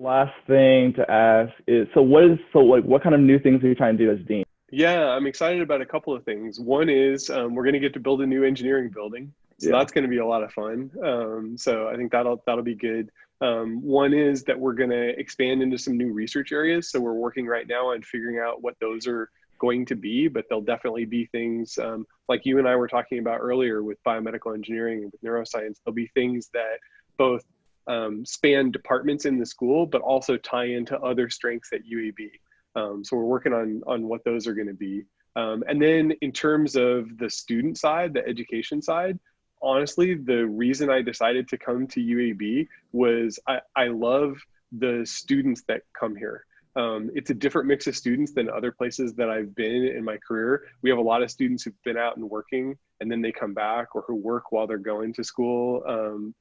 Last thing to ask is, what kind of new things are you trying to do as dean? Yeah, I'm excited about a couple of things. One is we're going to get to build a new engineering building, so Yeah. that's going to be a lot of fun. So I think that'll be good. One is that we're going to expand into some new research areas. So we're working right now on figuring out what those are going to be, but they'll definitely be things like you and I were talking about earlier with biomedical engineering and with neuroscience. There'll be things that both span departments in the school, but also tie into other strengths at UAB. So we're working on what those are going to be. And then in terms of the student side, the education side, honestly, the reason I decided to come to UAB was I love the students that come here. It's a different mix of students than other places that I've been in my career. We have a lot of students who've been out and working and then they come back, or who work while they're going to school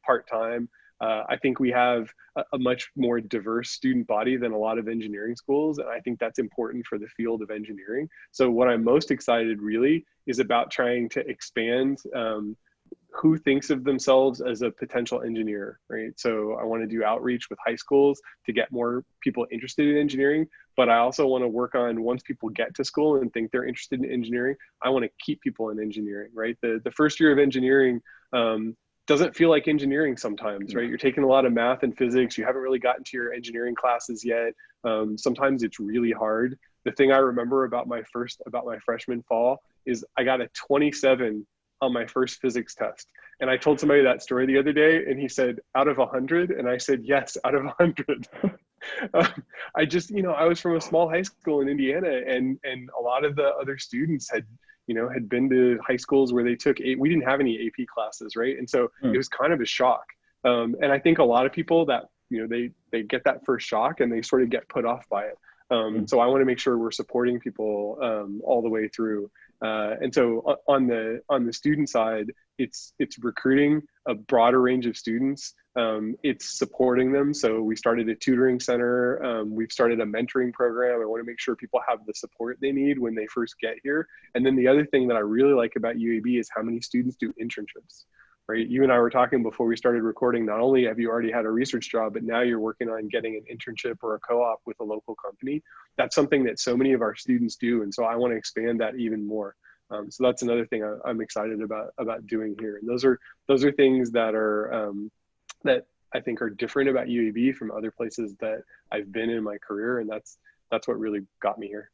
part-time. I think we have a much more diverse student body than a lot of engineering schools, and I think that's important for the field of engineering. So what I'm most excited really is about trying to expand who thinks of themselves as a potential engineer, right? So I want to do outreach with high schools to get more people interested in engineering, but I also want to work on, once people get to school and think they're interested in engineering, I want to keep people in engineering, right? The first year of engineering doesn't feel like engineering sometimes, right? You're taking a lot of math and physics. You haven't really gotten to your engineering classes yet. Sometimes it's really hard. The thing I remember about my freshman fall is I got a 27 on my first physics test. And I told somebody that story the other day and he said, out of 100? And I said, yes, out of 100. I just, I was from a small high school in Indiana, and a lot of the other students had been to high schools where they took we didn't have any AP classes, right? And so it was kind of a shock. And I think a lot of people that, they get that first shock and they sort of get put off by it. So I want to make sure we're supporting people all the way through. And so on the student side, it's recruiting a broader range of students. It's supporting them. So we started a tutoring center. We've started a mentoring program. I want to make sure people have the support they need when they first get here. And then the other thing that I really like about UAB is how many students do internships, right? You and I were talking before we started recording. Not only have you already had a research job, but now you're working on getting an internship or a co-op with a local company. That's something that so many of our students do. And so I want to expand that even more. So that's another thing I'm excited about doing here. And those are things that are that I think are different about UAB from other places that I've been in my career, and that's what really got me here.